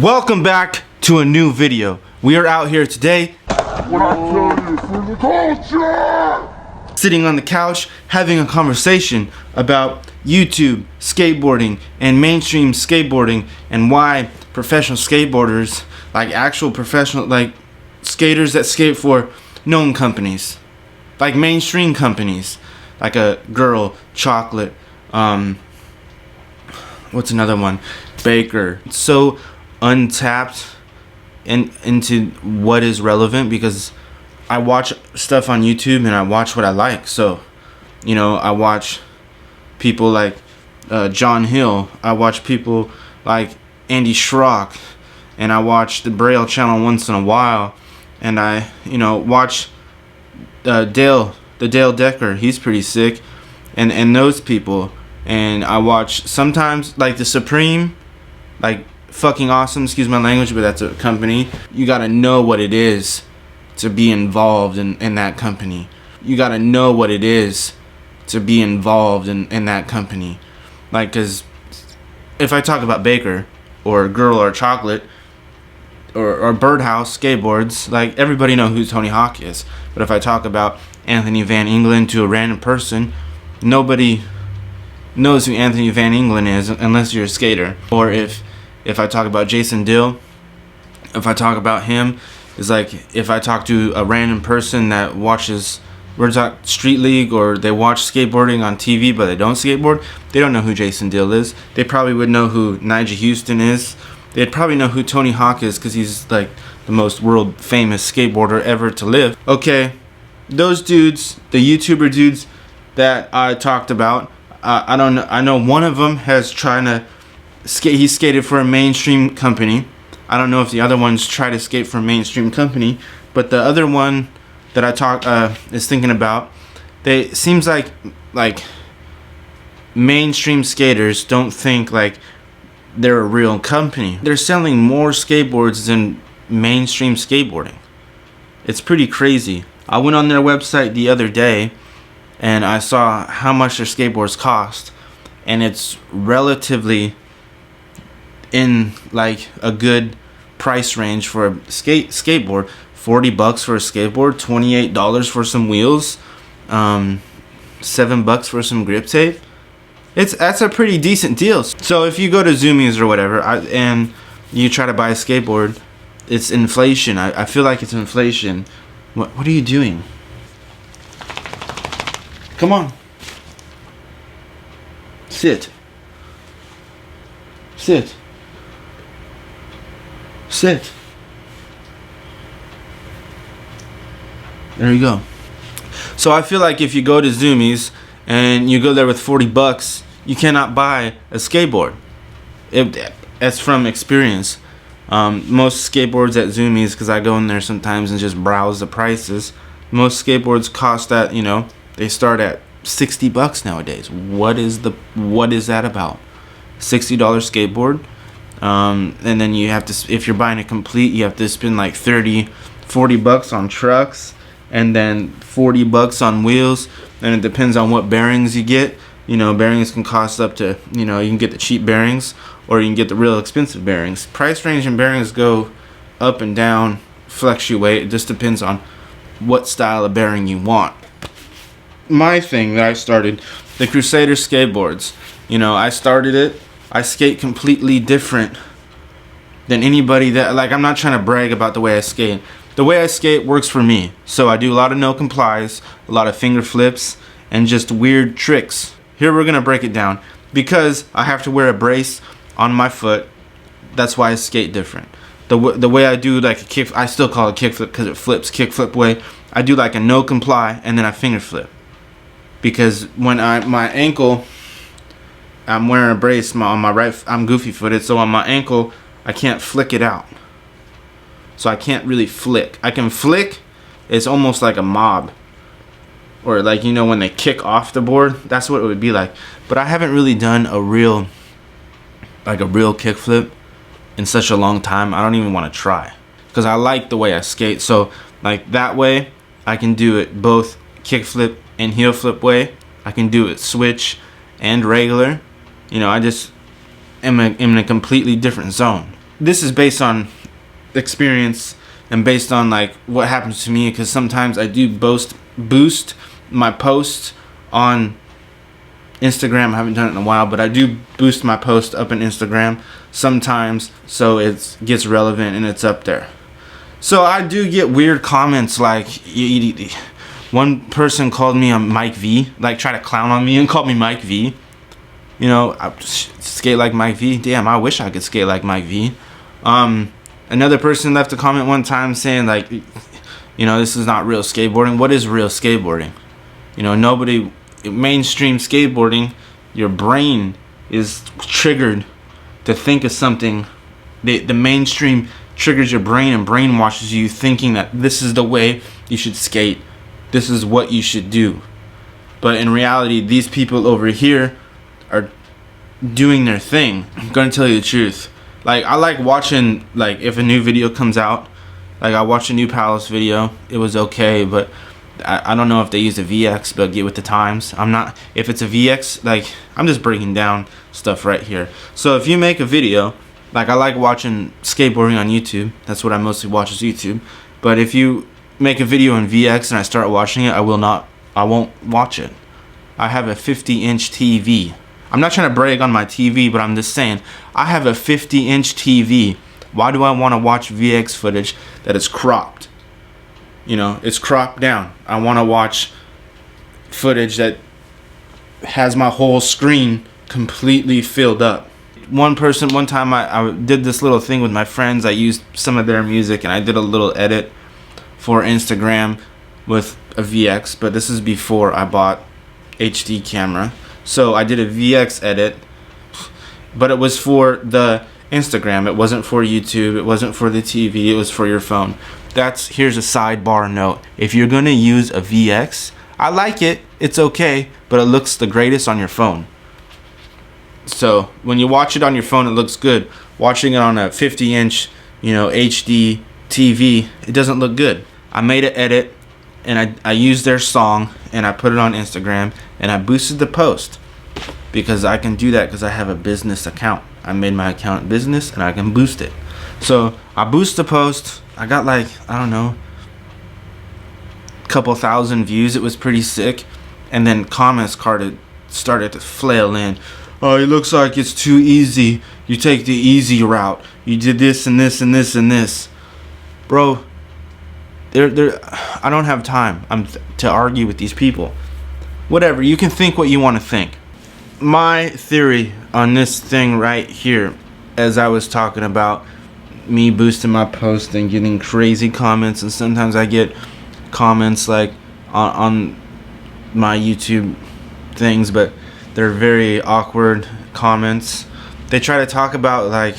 Welcome back to a new video. We are out here today sitting on the couch having a conversation about YouTube, skateboarding, and mainstream skateboarding, and why professional skateboarders, like actual professional, like skaters that skate for known companies, like mainstream companies, like a Girl, Chocolate, what's another one? Baker. It's so untapped into what is relevant, because I watch stuff on YouTube and I watch what I like. So, you know, I watch people like John Hill. I watch people like Andy Schrock, and I watch the Braille channel once in a while, and I, you know, watch Dale Decker. He's pretty sick, and those people. And I watch sometimes like the Supreme, like fucking awesome, excuse my language, but that's a company. You gotta know what it is to be involved in that company. You gotta know what it is to be involved in that company. Like, cause if I talk about Baker or Girl or Chocolate or Birdhouse skateboards, like everybody know who Tony Hawk is. But if I talk about Anthony Van Engelen to a random person, nobody knows who Anthony Van Engelen is unless you're a skater. Or if I talk about Jason Dill, if I talk about him, it's like if I talk to a random person that watches, we're talking Street League, or they watch skateboarding on TV but they don't skateboard, they don't know who Jason Dill is. They probably would know who Nigel Houston is. They'd probably know who Tony Hawk is, because he's like the most world famous skateboarder ever to live. Okay, those dudes, the YouTuber dudes that I talked about, I don't know. I know one of them has trying to skate. He skated for a mainstream company. I don't know if the other ones try to skate for a mainstream company, but the other one that I is thinking about, they seems like mainstream skaters don't think like they're a real company. They're selling more skateboards than mainstream skateboarding. It's pretty crazy. I went on their website the other day and I saw how much their skateboards cost, and it's relatively in like a good price range for a skateboard. $40 for a skateboard, $28 for some wheels, $7 for some grip tape. That's a pretty decent deal. So if you go to Zumiez or whatever, and you try to buy a skateboard, it's inflation. I feel like it's inflation. What are you doing? Come on. Sit. Sit. Sit. There you go. So I feel like if you go to Zumiez and you go there with $40, you cannot buy a skateboard. That's from experience. Most skateboards at Zumiez, because I go in there sometimes and just browse the prices, most skateboards cost that, you know, they start at $60 nowadays. What is that about? $60 skateboard, and then you have to, if you're buying it complete, you have to spend like $40 on trucks, and then $40 on wheels. And it depends on what bearings you get. You know, bearings can cost up to, you know, you can get the cheap bearings or you can get the real expensive bearings. Price range and bearings go up and down, fluctuate. It just depends on what style of bearing you want. My thing that I started, the Crusader skateboards, you know, I started it. I skate completely different than anybody that, like, I'm not trying to brag about the way I skate. The way I skate works for me. So I do a lot of no complies, a lot of finger flips, and just weird tricks. Here we're gonna break it down. Because I have to wear a brace on my foot, that's why I skate different. The way I do like a kick, I still call it kickflip because it flips kickflip way. I do like a no comply and then I finger flip. Because when my ankle, I'm wearing a brace on my right, I'm goofy footed, so on my ankle I can't flick it out. So I can't really flick. I can flick, it's almost like a mob. Or like, you know, when they kick off the board, that's what it would be like. But I haven't really done a real kickflip in such a long time. I don't even want to try. Because I like the way I skate. So like that way, I can do it both kickflip and heel flip way. I can do it switch and regular. You know, I just am in a completely different zone. this is based on experience and based on like what happens to me, because sometimes I do boost my posts on Instagram. I haven't done it in a while, but I do boost my post up in Instagram sometimes so it gets relevant and it's up there. So I do get weird comments like one person called me a Mike V, like try to clown on me and called me Mike V. You know, I skate like Mike V. Damn, I wish I could skate like Mike V. Another person left a comment one time saying like, you know, this is not real skateboarding. What is real skateboarding? You know, mainstream skateboarding, your brain is triggered to think of something. The mainstream triggers your brain and brainwashes you thinking that this is the way you should skate. This is what you should do. But in reality, these people over here are doing their thing. I'm gonna tell you the truth. Like, I like watching, like, if a new video comes out, like I watched a new Palace video, it was okay, but I don't know if they use a VX, but get with the times. If it's a VX, like, I'm just breaking down stuff right here. So if you make a video, like, I like watching skateboarding on YouTube. That's what I mostly watch is YouTube. But if you make a video in VX and I start watching it, I won't watch it. I have a 50-inch TV. I'm not trying to brag on my TV, but I'm just saying, I have a 50-inch TV. Why do I want to watch VX footage that is cropped? You know, it's cropped down. I want to watch footage that has my whole screen completely filled up. One time I did this little thing with my friends. I used some of their music and I did a little edit for Instagram with a VX, but this is before I bought HD camera. So I did a VX edit, but it was for the Instagram. It wasn't for YouTube. It wasn't for the TV. It was for your phone. Here's a sidebar note. If you're gonna use a VX, I like it. It's okay, but it looks the greatest on your phone. So when you watch it on your phone, it looks good. Watching it on a 50-inch, HD TV, it doesn't look good. I made an edit and I used their song and I put it on Instagram and I boosted the post because I can do that because I have a business account. I made my account business and I can boost it. So I boost the post. I got like, I don't know, a couple thousand views. It was pretty sick. And then comments started to flail in. Oh, it looks like it's too easy. You take the easy route. You did this and this and this and this. Bro, I don't have time to argue with these people. Whatever, you can think what you want to think. My theory on this thing right here, as I was talking about me boosting my post and getting crazy comments, and sometimes I get comments like on my YouTube things, but they're very awkward comments. They try to talk about like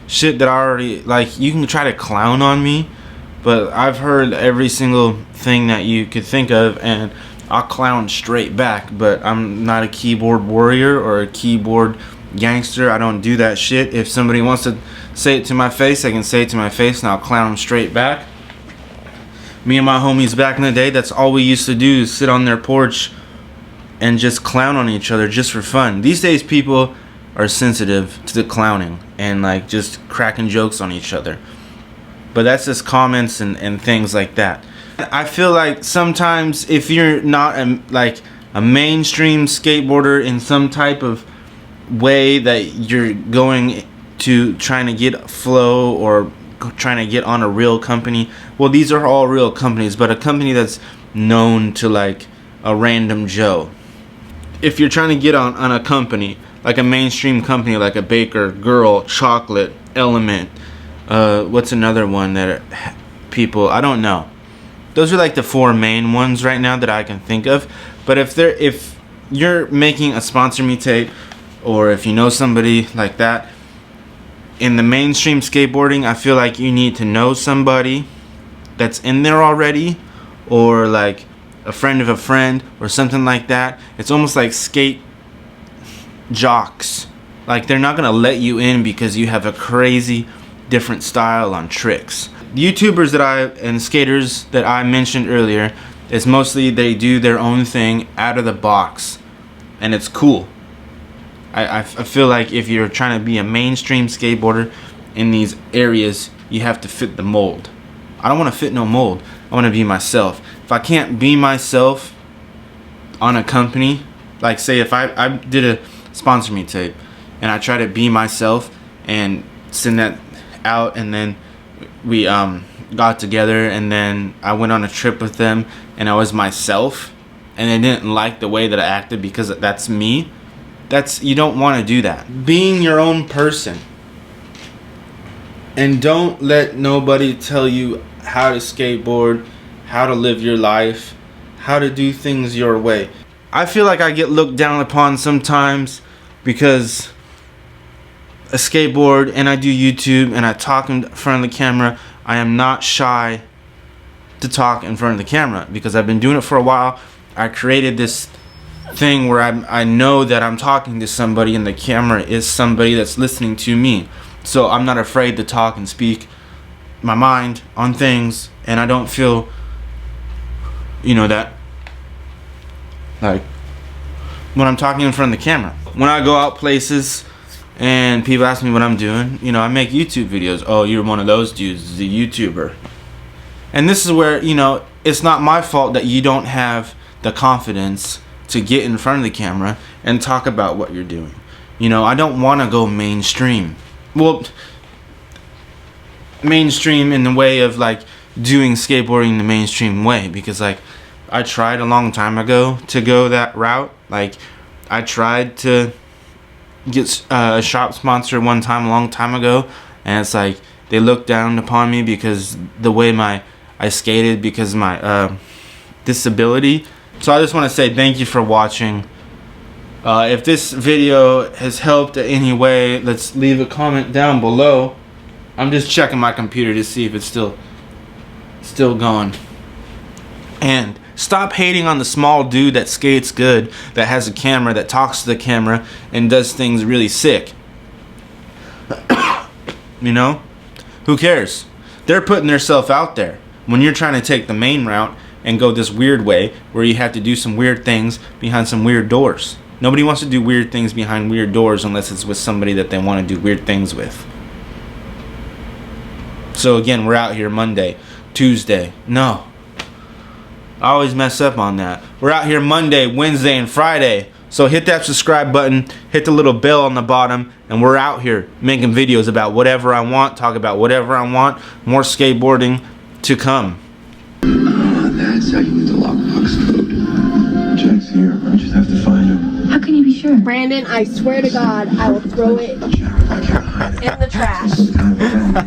shit that I already, like, you can try to clown on me, but I've heard every single thing that you could think of and I'll clown straight back. But I'm not a keyboard warrior or a keyboard gangster. I don't do that shit. If somebody wants to say it to my face, they can say it to my face and I'll clown them straight back. Me and my homies back in the day, that's all we used to do, is sit on their porch and just clown on each other just for fun. These days people are sensitive to the clowning and like just cracking jokes on each other. But that's just comments and things like that. I feel like sometimes if you're not a mainstream skateboarder in some type of way that you're going to trying to get flow or trying to get on a real company, well, these are all real companies, but a company that's known to like a random Joe. If you're trying to get on a company, like a mainstream company like a Baker, Girl, Chocolate, Element, what's another one that people, I don't know. Those are like the four main ones right now that I can think of. But if you're making a sponsor me tape, or if you know somebody like that in the mainstream skateboarding, I feel like you need to know somebody that's in there already, or like a friend of a friend or something like that. It's almost like skate jocks. Like, they're not gonna let you in because you have a crazy different style on tricks. YouTubers and skaters that I mentioned earlier, is mostly they do their own thing out of the box and it's cool. I feel like if you're trying to be a mainstream skateboarder, in these areas, you have to fit the mold. I don't want to fit no mold. I want to be myself. If I can't be myself on a company, like say if I did a sponsor me tape and I try to be myself and send that out, and then we got together and then I went on a trip with them and I was myself and they didn't like the way that I acted because that's me, you don't want to do that. Being your own person, and don't let nobody tell you how to skateboard, how to live your life, how to do things your way. I feel like I get looked down upon sometimes because I skateboard and I do YouTube and I talk in front of the camera. I am not shy to talk in front of the camera because I've been doing it for a while. I created this thing where I know that I'm talking to somebody and the camera is somebody that's listening to me. So I'm not afraid to talk and speak my mind on things, and I don't feel, that like when I'm talking in front of the camera. When I go out places and people ask me what I'm doing, I make YouTube videos. Oh, you're one of those dudes, the YouTuber. And this is where, it's not my fault that you don't have the confidence to get in front of the camera and talk about what you're doing. I don't want to go mainstream. Well, mainstream in the way of like doing skateboarding the mainstream way, because like I tried a long time ago to go that route. Like I tried to get a shop sponsor one time a long time ago, and it's like they looked down upon me because the way I skated because of my disability. So I just want to say thank you for watching. If this video has helped in any way, let's leave a comment down below. I'm just checking my computer to see if it's still going. And stop hating on the small dude that skates good, that has a camera, that talks to the camera, and does things really sick. Who cares? They're putting themselves out there. When you're trying to take the main route and go this weird way where you have to do some weird things behind some weird doors. Nobody wants to do weird things behind weird doors unless it's with somebody that they want to do weird things with. So again, we're out here Monday, Tuesday. No. I always mess up on that. We're out here Monday, Wednesday, and Friday. So hit that subscribe button, hit the little bell on the bottom, and we're out here making videos about whatever I want, talk about whatever I want, more skateboarding to come. That's how you need the lockbox code. Jack's here. I just have to find him. How can you be sure? Brandon, I swear to God, I will throw it Jack, I can't hide it. in the trash. This is kind of a